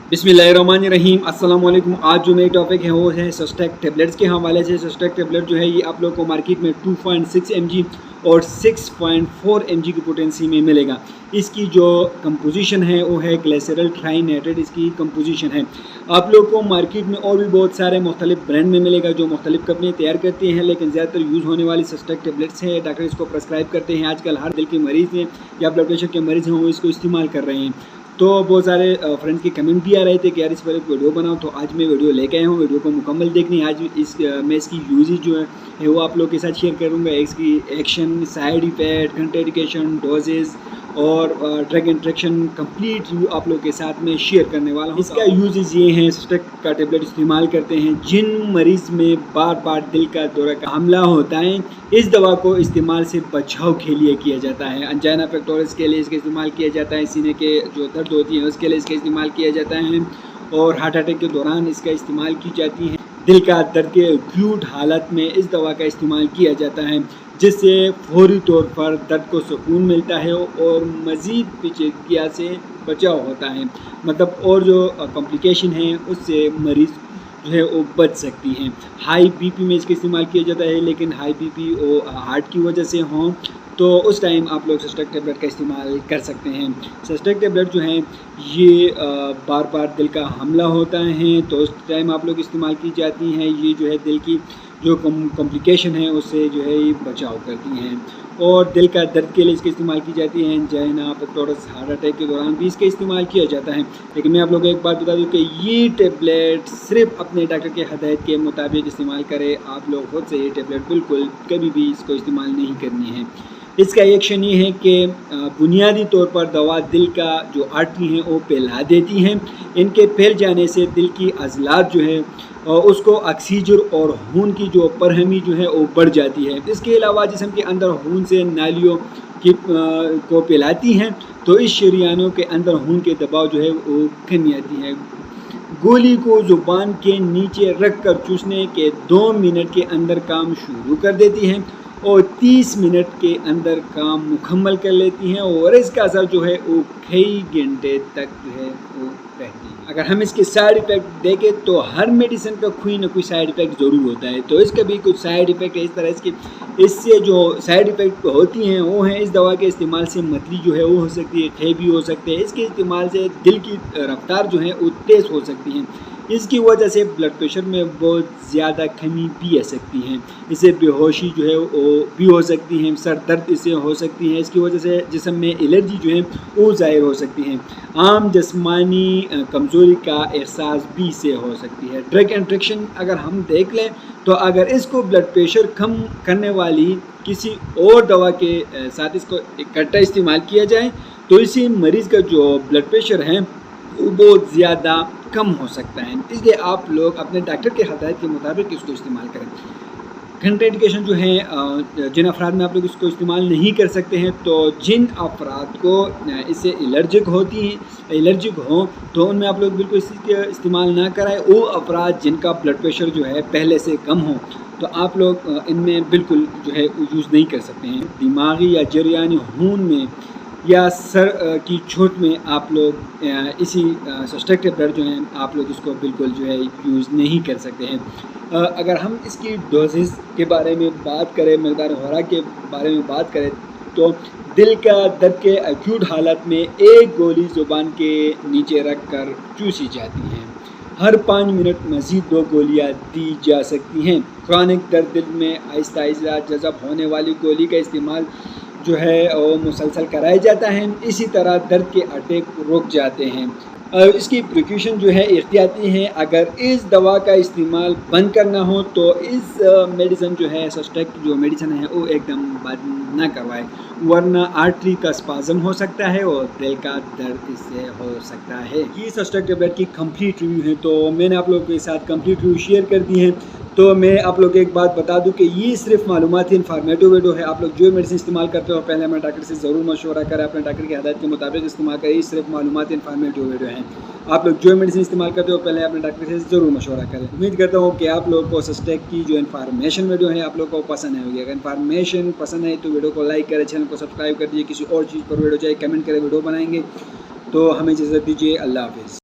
बिस्मिल्लाहिर्रहमानिर्रहीम अस्सलाम वालेकुम। आज जो नई टॉपिक है वो है सस्टेक टेबलेट्स के हवाले से। सस्टेक टेबलेट जो है ये आप लोग को मार्केट में 2.6 mg और 6.4 mg की पोटेंसी में मिलेगा। इसकी जो कंपोजिशन है वो है ग्लिसरॉल ट्राइनाइट्रेट, इसकी कंपोजिशन है। आप लोग को मार्केट में और भी बहुत सारे मुख्तलिफ ब्रांड में मिलेगा जो मुख्तलिफ कंपनी तैयार करती हैं, लेकिन ज़्यादातर यूज़ होने वाली सस्टेक टेबलेट्स है। डॉक्टर इसको प्रेस्क्राइब करते हैं। आजकल हर दिल के मरीज़ हैं या ब्लड प्रेशर के मरीज़ हैं वो इसको इस्तेमाल कर रहे हैं। तो बहुत सारे फ्रेंड्स के कमेंट भी आ रहे थे कि यार इस पर एक वीडियो बनाओ, तो आज मैं वीडियो लेके आया हूँ। वीडियो को मुकम्मल देखनी। आज मैं इसकी यूजेज जो है वो आप लोग के साथ शेयर करूँगा। इसकी action, side effect, contraindication, doses और ड्रग इंट्रैक्शन कंप्लीट व्यू आप लोग के साथ में शेयर करने वाला हूँ। इसका यूजेज ये हैं, सस्टेक का टेबलेट इस्तेमाल करते हैं जिन मरीज़ में बार बार दिल का दौरा का हमला होता है। इस दवा को इस्तेमाल से बचाव के लिए किया जाता है। अंजाइना पेक्टोरिस के लिए इसका इस्तेमाल किया जाता है। सीने के जो दर्द होती है उसके लिए इसका इस्तेमाल किया जाता है और हार्ट अटैक के दौरान इसका इस्तेमाल की जाती है। दिल का दर्द के एक्यूट हालत में इस दवा का इस्तेमाल किया जाता है, जिससे फौरी तौर पर दर्द को सुकून मिलता है और मज़ीद पेचीदगी से बचाव होता है। मतलब और जो कॉम्प्लिकेशन है उससे मरीज़ जो है वो बच सकती हैं। हाई बीपी में इसका इस्तेमाल किया जाता है, लेकिन हाई बीपी वो हार्ट की वजह से हों तो उस टाइम आप लोग सस्टेक टेबलेट का इस्तेमाल कर सकते हैं। सस्टेक टेबलेट जो हैं ये बार बार दिल का हमला होता है तो उस टाइम आप लोग इस्तेमाल की जाती हैं। ये जो है दिल की जो कॉम्प्लिकेशन है उससे जो है ये बचाव करती हैं और दिल का दर्द के लिए इसका इस्तेमाल की जाती है। अंजाइना पेक्टोरिस, हार्ट अटैक के दौरान भी इसका इस्तेमाल किया जाता है। लेकिन मैं आप लोगों को एक बात बता दूं कि ये टेबलेट सिर्फ अपने डॉक्टर के हदायत के मुताबिक इस्तेमाल करें। आप लोग खुद से ये टेबलेट बिल्कुल कभी भी इसको इस्तेमाल नहीं करनी है। इसका एक्शन ये है कि बुनियादी तौर पर दवा दिल का जो आर्टरी हैं वो फैला देती हैं। इनके फैल जाने से दिल की अज़लात जो है उसको ऑक्सीजन और खून की जो परहमी जो है वो बढ़ जाती है। इसके अलावा जिस्म के अंदर खून से नालियों की को फैलाती हैं तो इस शरियानों के अंदर खून के दबाव जो है वो कमी आती है। गोली को ज़ुबान के नीचे रख कर चूसने के 2 मिनट के अंदर काम शुरू कर देती हैं और 30 मिनट के अंदर काम मुकम्मल कर लेती हैं और इसका असर जो है वो कई घंटे तक जो है वो रहती है। अगर हम इसके साइड इफ़ेक्ट देखें तो हर मेडिसिन का कोई ना कोई साइड इफ़ेक्ट ज़रूर होता है, तो इसका भी कुछ साइड इफ़ेक्ट है। इस तरह इससे जो साइड इफ़ेक्ट होती हैं वो हैं इस दवा के इस्तेमाल से मतली जो है वो हो सकती है, खे भी हो सकते हैं। इसके इस्तेमाल से दिल की रफ्तार जो है वो तेज़ हो सकती हैं। इसकी वजह से ब्लड प्रेशर में बहुत ज़्यादा कमी भी आ सकती है। इससे बेहोशी जो है वो भी हो सकती है, सर दर्द इससे हो सकती है। इसकी वजह से जिस्म में एलर्जी जो है वो ज़ाहिर हो सकती है। आम जिस्मानी कमज़ोरी का एहसास भी इससे हो सकती है। ड्रग इंट्रैक्शन अगर हम देख लें तो अगर इसको ब्लड प्रेशर कम करने वाली किसी और दवा के साथ इसको इकट्ठा इस्तेमाल किया जाए तो इसी मरीज़ का जो ब्लड प्रेशर है वो बहुत ज़्यादा कम हो सकता है। इसलिए आप लोग अपने डॉक्टर के हदायत के मुताबिक इसको इस्तेमाल करें। कंट्राइंडिकेशन जो है जिन अफराद में आप लोग इसको इस्तेमाल नहीं कर सकते हैं, तो जिन अफराद को इससे एलर्जिक हो तो उनमें आप लोग बिल्कुल इसका इस्तेमाल ना कराएं। वो अफराद जिनका ब्लड प्रेशर जो है पहले से कम हो तो आप लोग इनमें बिल्कुल जो है यूज़ नहीं कर सकते हैं। दिमागी या जरियानी खून में या सर की चोट में आप लोग इसी सस्टेक टेबलेट जो हैं आप लोग इसको बिल्कुल जो है यूज़ नहीं कर सकते हैं। अगर हम इसकी डोजेस के बारे में बात करें, मकदार खुराक के बारे में बात करें तो दिल का दर्द के एक्यूट हालत में एक गोली ज़ुबान के नीचे रख कर चूसी जाती है। हर 5 मिनट मज़ीद 2 गोलियाँ दी जा सकती हैं। क्रॉनिक दर्द दिल में आहिस्ता आहिस्ता जज़ब होने वाली गोली का इस्तेमाल जो है वो मुसलसल कराया जाता है। इसी तरह दर्द के अटैक रुक जाते हैं। इसकी प्रिकॉशन जो है एहतियाती है। अगर इस दवा का इस्तेमाल बंद करना हो तो इस मेडिसिन जो है सस्टेक जो मेडिसिन है वो एकदम बंद ना करवाए, वरना आर्टरी का स्पाज़म हो सकता है और दिल का दर्द इससे हो सकता है। ये सस्टेक टेबलेट की कंप्लीट रिव्यू है, तो मैंने आप लोगों के साथ कंप्लीट रिव्यू शेयर कर दी है। तो मैं आप लोग एक बात बता दूं कि ये सिर्फ मालूमाती इन्फॉर्मेटिव वीडियो है। आप लोग जो मेडिसिन इस्तेमाल करते हो पहले अपने डॉक्टर से ज़रूर मशवरा करें, अपने डॉक्टर की हदायत के मुताबिक इस्तेमाल करें। ये सिर्फ मालूमाती इन्फॉर्मेटिव वीडियो है। आप लोग जो मेडिसिन इस्तेमाल करते हो पहले अपने डॉक्टर से ज़रूर मशवरा करें। उम्मीद करता हूँ कि आप लोगों को सस्टेक की जो इन्फॉर्मेशन वीडियो है आप लोग को पसंद है होगी। अगर इन्फॉर्मेशन पसंद है तो वीडियो को लाइक करें, चैनल को सब्सक्राइब कर दीजिए। किसी और चीज़ पर वीडियो चाहे कमेंट करें, वीडियो बनाएंगे। तो हमें इजाज़त दीजिए। अल्लाह हाफ़िज़।